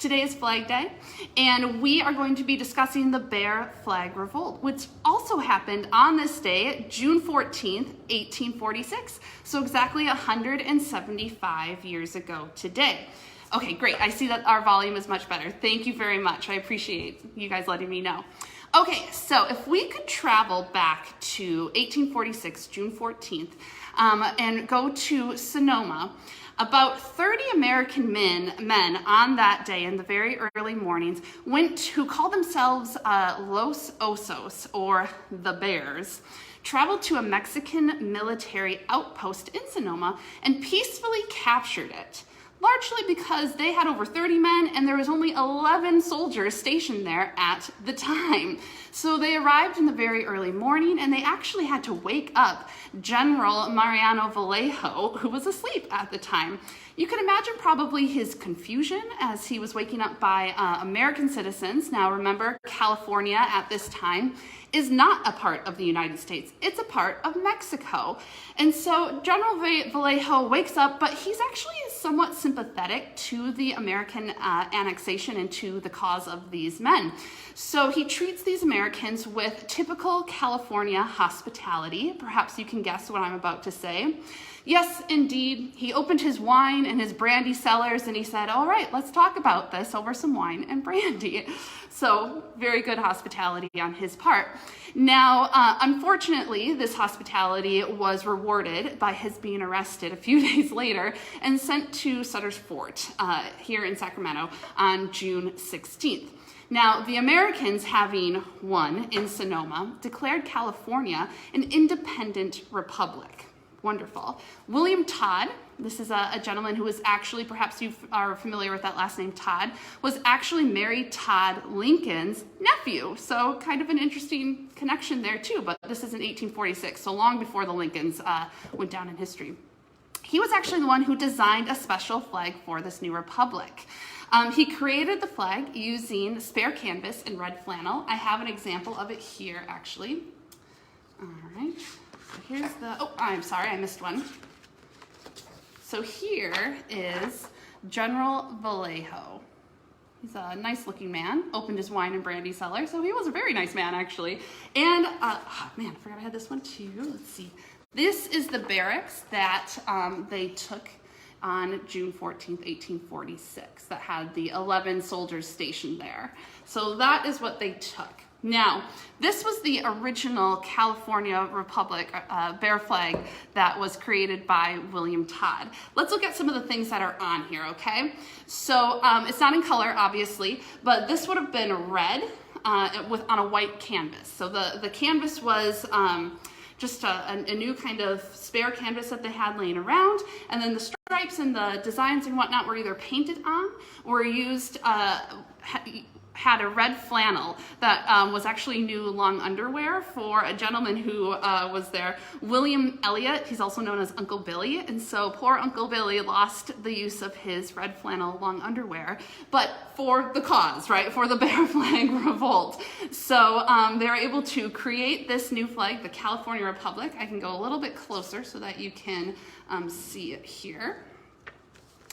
Today is Flag Day, and we are going to be discussing the Bear Flag Revolt, which also happened on this day, June 14th, 1846. So exactly 175 years ago today. Okay, great. I see that our volume is much better. Thank you very much. I appreciate you guys letting me know. Okay, so if we could travel back to 1846, June 14th, and go to Sonoma, about 30 American men on that day in the very early mornings who called themselves Los Osos, or the Bears, traveled to a Mexican military outpost in Sonoma and peacefully captured it, largely because they had over 30 men and there was only 11 soldiers stationed there at the time. So they arrived in the very early morning and they actually had to wake up General Mariano Vallejo, who was asleep at the time. You can imagine probably his confusion as he was waking up by American citizens. Now remember, California at this time is not a part of the United States. It's a part of Mexico. And so General Vallejo wakes up, but he's actually somewhat sympathetic to the American annexation and to the cause of these men. So he treats these Americans with typical California hospitality. Perhaps you can guess what I'm about to say. Yes, indeed, he opened his wine and his brandy cellars and he said, all right, let's talk about this over some wine and brandy. So very good hospitality on his part. Now, unfortunately, this hospitality was rewarded by his being arrested a few days later and sent to Sutter's Fort here in Sacramento on June 16th. Now, the Americans, having won in Sonoma, declared California an independent republic. Wonderful. William Todd, this is a gentleman who was actually, perhaps you are familiar with that last name, Todd, was actually Mary Todd Lincoln's nephew. So kind of an interesting connection there too, but this is in 1846, so long before the Lincolns went down in history. He was actually the one who designed a special flag for this new republic. He created the flag using spare canvas and red flannel. I have an example of it here, actually. All right. So here's the, oh, I'm sorry, I missed one. So here is General Vallejo. He's a nice looking man, opened his wine and brandy cellar, so he was a very nice man actually. And, oh man, I forgot I had this one too. Let's see. This is the barracks that they took on June 14th, 1846, that had the 11 soldiers stationed there. So that is what they took. Now, this was the original California Republic bear flag that was created by William Todd. Let's look at some of the things that are on here, okay? So it's not in color, obviously, but this would have been red on a white canvas. So the canvas was just a new kind of spare canvas that they had laying around, and then the stripes and the designs and whatnot were either painted on or used, had a red flannel that was actually new long underwear for a gentleman who was there, William Elliott. He's also known as Uncle Billy, and so poor Uncle Billy lost the use of his red flannel long underwear, but for the cause, right, for the Bear Flag Revolt. So they were able to create this new flag, the California Republic. I can go a little bit closer so that you can see it here.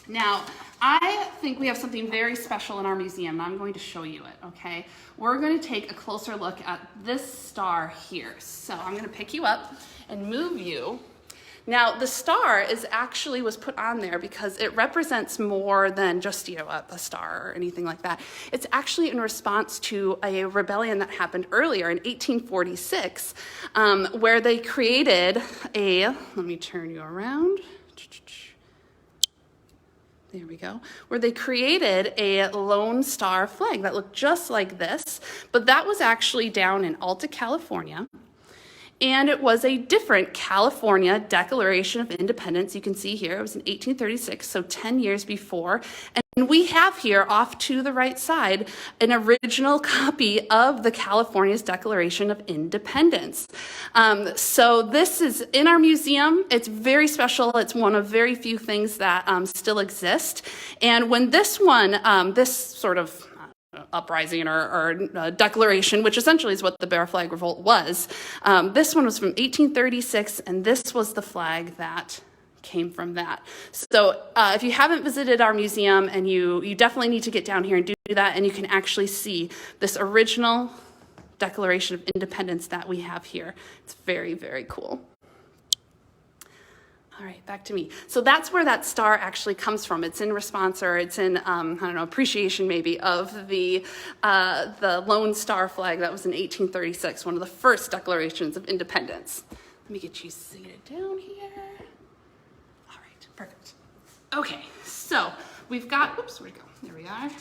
Now, I think we have something very special in our museum, and I'm going to show you it, okay? We're going to take a closer look at this star here. So I'm going to pick you up and move you. Now, the star was put on there because it represents more than just, a star or anything like that. It's actually in response to a rebellion that happened earlier in 1846, where they created let me turn you around. There we go, where they created a Lone Star flag that looked just like this, but that was actually down in Alta, California. And it was a different California Declaration of Independence. You can see here, it was in 1836, so 10 years before. And we have here, off to the right side, an original copy of the California's Declaration of Independence. So this is in our museum. It's very special. It's one of very few things that still exist. And when this one, this sort of uprising or declaration, which essentially is what the Bear Flag Revolt was. This one was from 1836, and this was the flag that came from that. So if you haven't visited our museum, and you definitely need to get down here and do that, and you can actually see this original Declaration of Independence that we have here. It's very, very cool. All right, back to me. So that's where that star actually comes from. It's in response, or it's in, I don't know, appreciation maybe of the Lone Star flag that was in 1836, one of the first declarations of independence. Let me get you seated down here. All right, perfect. Okay, so we've got, oops, where'd it go? There we are.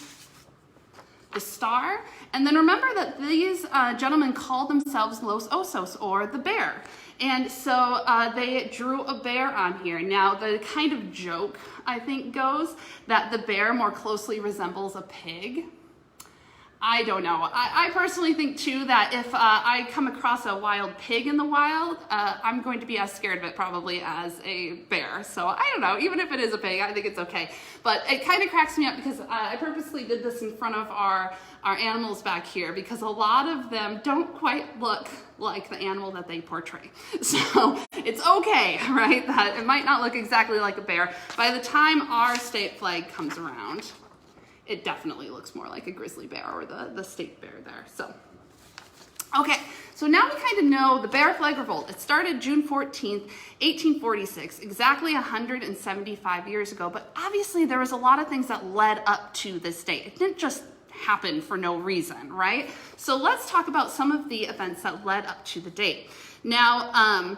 The star, and then remember that these gentlemen called themselves Los Osos, or the bear. And so they drew a bear on here. Now, the kind of joke, I think, goes that the bear more closely resembles a pig. I don't know. I personally think, too, that if I come across a wild pig in the wild, I'm going to be as scared of it probably as a bear. So I don't know. Even if it is a pig, I think it's okay. But it kind of cracks me up because I purposely did this in front of our animals back here, because a lot of them don't quite look like the animal that they portray. So it's okay, right, that it might not look exactly like a bear. By the time our state flag comes around, it definitely looks more like a grizzly bear, or the state bear there. So, okay, so now we kind of know the Bear Flag Revolt. It started June 14th, 1846, exactly 175 years ago. But obviously there was a lot of things that led up to this date. It didn't just happen for no reason, right? So let's talk about some of the events that led up to the date. Now,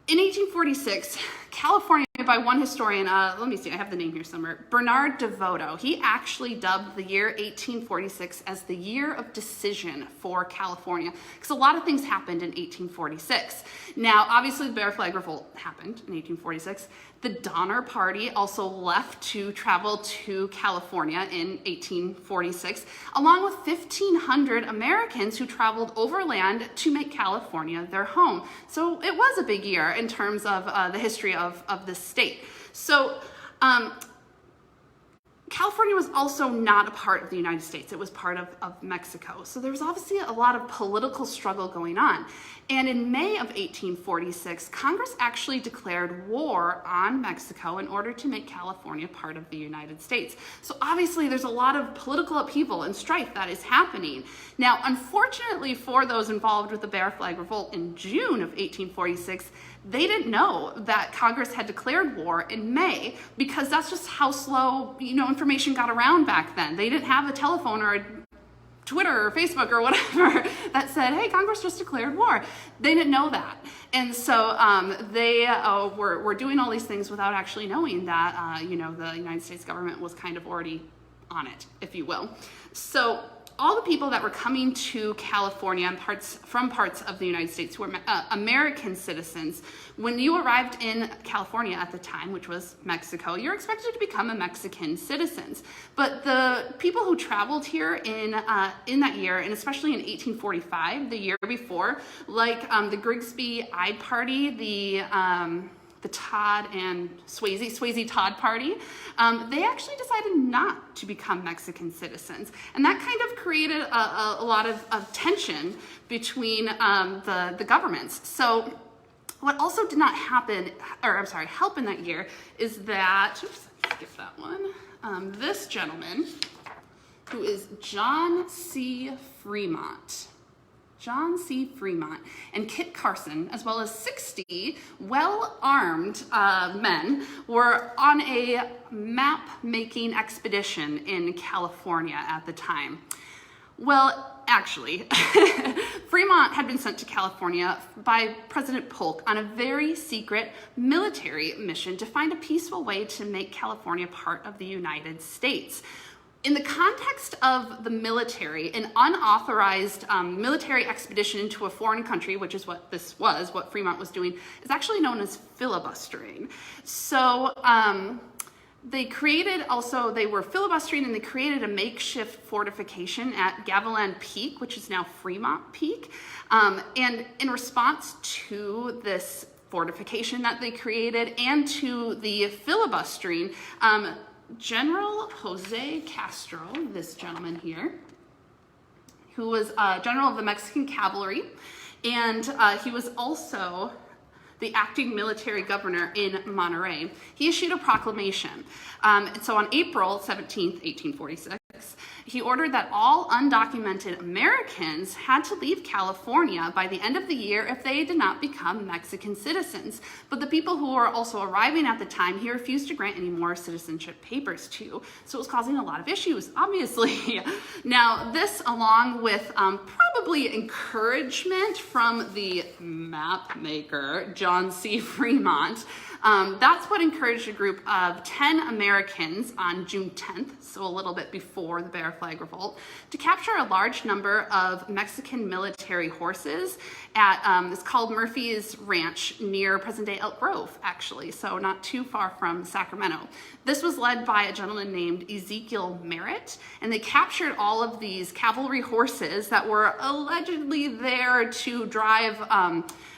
in 1846, California, by one historian, let me see, I have the name here somewhere, Bernard DeVoto, he actually dubbed the year 1846 as the year of decision for California, because a lot of things happened in 1846. Now, obviously, the Bear Flag Revolt happened in 1846. The Donner Party also left to travel to California in 1846, along with 1,500 Americans who traveled overland to make California their home. So it was a big year in terms of the history of this state. So California was also not a part of the United States. It was part of Mexico. So there was obviously a lot of political struggle going on. And in May of 1846, Congress actually declared war on Mexico in order to make California part of the United States. So obviously there's a lot of political upheaval and strife that is happening. Now, unfortunately for those involved with the Bear Flag Revolt in June of 1846, they didn't know that Congress had declared war in May, because that's just how slow, information got around back then. They didn't have a telephone or a Twitter or Facebook or whatever that said, hey, Congress just declared war. They didn't know that. And so they were doing all these things without actually knowing that, the United States government was kind of already on it, if you will. So all the people that were coming to California and from parts of the United States who were American citizens, when you arrived in California at the time, which was Mexico, you're expected to become a Mexican citizens. But the people who traveled here in that year, and especially in 1845, the year before, like the Grigsby Ide Party, the Todd and Swayze Todd Party, they actually decided not to become Mexican citizens. And that kind of created a lot of tension between the governments. So what also did not help in that year is that, oops, skip that one, this gentleman, who is John C. Fremont, and Kit Carson, as well as 60 well-armed men, were on a map-making expedition in California at the time. Well, actually, Fremont had been sent to California by President Polk on a very secret military mission to find a peaceful way to make California part of the United States. In the context of the military, an unauthorized military expedition into a foreign country, which is what this was, what Fremont was doing, is actually known as filibustering. So they were filibustering, and they created a makeshift fortification at Gavilan Peak, which is now Fremont Peak. And in response to this fortification that they created and to the filibustering, General Jose Castro, this gentleman here, who was general of the Mexican cavalry, and he was also the acting military governor in Monterey, he issued a proclamation. So on April 17th, 1846, he ordered that all undocumented Americans had to leave California by the end of the year if they did not become Mexican citizens. But the people who were also arriving at the time, he refused to grant any more citizenship papers to. So it was causing a lot of issues, obviously. Now, this, along with probably encouragement from the map maker, John C. Fremont, that's what encouraged a group of 10 Americans on June 10th, so a little bit before the Bear Flag Revolt, to capture a large number of Mexican military horses at, it's called Murphy's Ranch near present-day Elk Grove, actually, so not too far from Sacramento. This was led by a gentleman named Ezekiel Merritt, and they captured all of these cavalry horses that were allegedly there to drive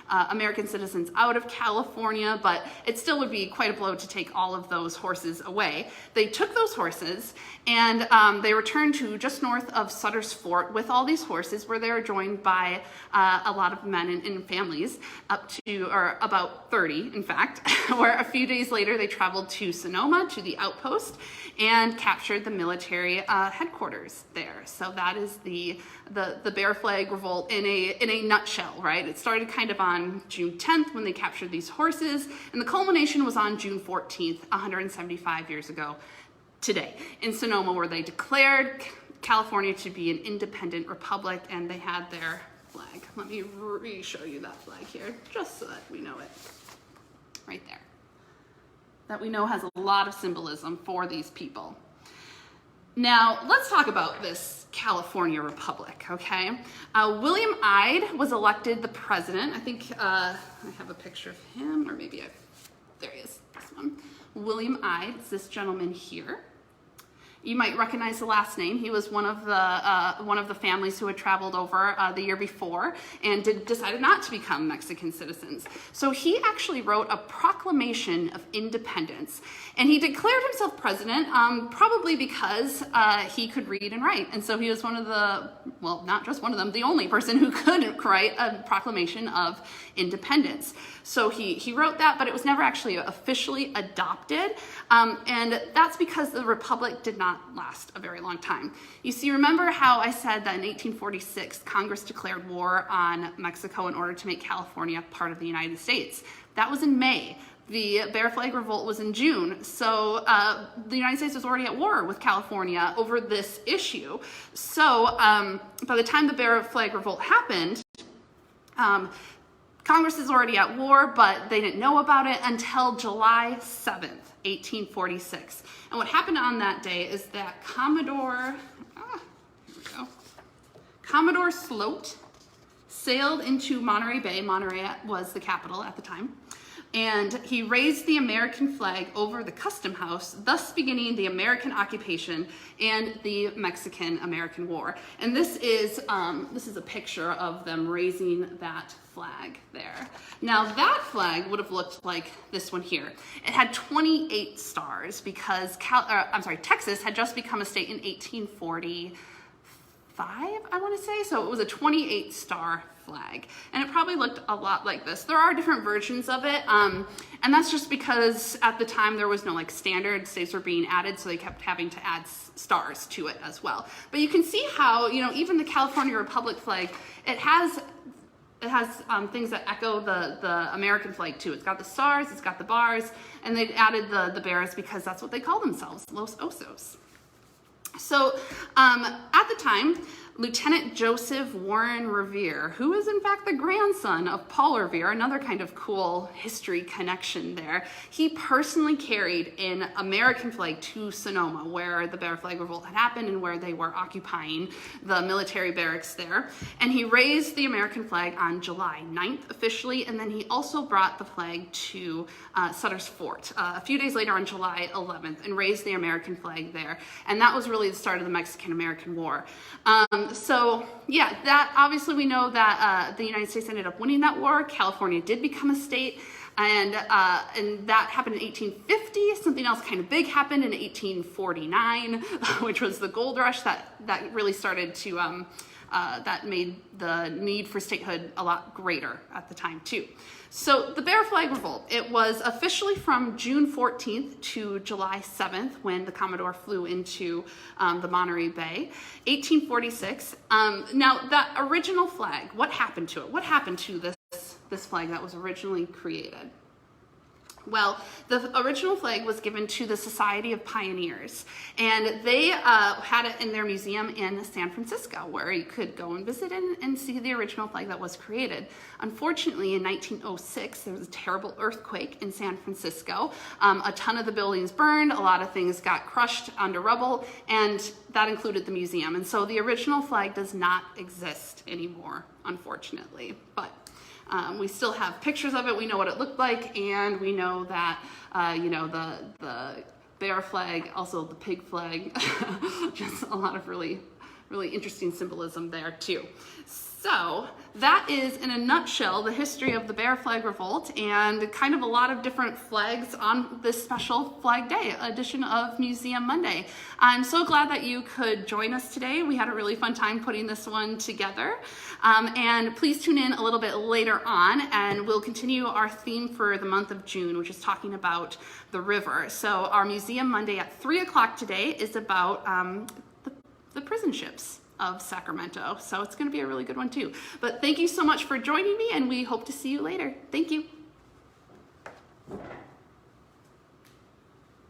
American citizens out of California, but it still would be quite a blow to take all of those horses away. They took those horses and they returned to just north of Sutter's Fort with all these horses, where they were joined by a lot of men and families, up to, or about 30 in fact, where a few days later they traveled to Sonoma, to the outpost, and captured the military headquarters there. So that is the Bear Flag Revolt in a nutshell, right? It started kind of on June 10th when they captured these horses, and the culmination was on June 14th, 175 years ago today, in Sonoma, where they declared California to be an independent republic, and they had their flag. Let me re-show you that flag here, just so that we know it. Right there. That we know has a lot of symbolism for these people. Now, let's talk about this California Republic, okay? William Ide was elected the president. I think I have a picture of him, or maybe there he is, this one. William Ide, it's this gentleman here. You might recognize the last name. He was one of the families who had traveled over the year before and decided not to become Mexican citizens. So he actually wrote a proclamation of independence, and he declared himself president probably because he could read and write. And so he was one of the, well, not just one of them, the only person who could write a proclamation of independence. So he wrote that, but it was never actually officially adopted. And that's because the Republic did not last a very long time. You see, remember how I said that in 1846, Congress declared war on Mexico in order to make California part of the United States? That was in May. The Bear Flag Revolt was in June. So the United States was already at war with California over this issue. So by the time the Bear Flag Revolt happened, Congress is already at war, but they didn't know about it until July 7th, 1846. And what happened on that day is that Commodore Sloat sailed into Monterey Bay. Monterey was the capital at the time. And he raised the American flag over the custom house, thus beginning the American occupation and the Mexican-American War. And this is a picture of them raising that flag there. Now that flag would have looked like this one here. It had 28 stars because Texas had just become a state in 1845, I want to say. So it was a 28 star flag, and it probably looked a lot like this. There are different versions of it, and that's just because at the time there was no like standard, states were being added, so they kept having to add stars to it as well. But you can see how, you know, even the California Republic flag, it has things that echo the American flag too. It's got the stars, it's got the bars, and they added the bears because that's what they call themselves, Los Osos. So at the time, Lieutenant Joseph Warren Revere, who is in fact the grandson of Paul Revere, another kind of cool history connection there, he personally carried an American flag to Sonoma, where the Bear Flag Revolt had happened and where they were occupying the military barracks there. And he raised the American flag on July 9th officially, and then he also brought the flag to Sutter's Fort a few days later on July 11th and raised the American flag there. And that was really the start of the Mexican-American War. So yeah, that obviously we know that the United States ended up winning that war. California did become a state, and that happened in 1850. Something else kind of big happened in 1849, which was the gold rush that really started to that made the need for statehood a lot greater at the time too. So the Bear Flag Revolt, it was officially from June 14th to July 7th when the Commodore flew into the Monterey Bay, 1846. Now that original flag, what happened to it? What happened to this flag that was originally created? Well, the original flag was given to the Society of Pioneers, and they had it in their museum in San Francisco, where you could go and visit and see the original flag that was created. Unfortunately, in 1906, there was a terrible earthquake in San Francisco. A ton of the buildings burned, a lot of things got crushed under rubble, and that included the museum. And so the original flag does not exist anymore, unfortunately. But we still have pictures of it. We know what it looked like, and we know that, the bear flag, also the pig flag, just a lot of really interesting symbolism there too. So that is, in a nutshell, the history of the Bear Flag Revolt and kind of a lot of different flags on this special Flag Day edition of Museum Monday. I'm so glad that you could join us today. We had a really fun time putting this one together. And please tune in a little bit later on, and we'll continue our theme for the month of June, which is talking about the river. So our Museum Monday at 3 o'clock today is about the prison ships of Sacramento. So it's going to be a really good one too. But thank you so much for joining me, and we hope to see you later. Thank you.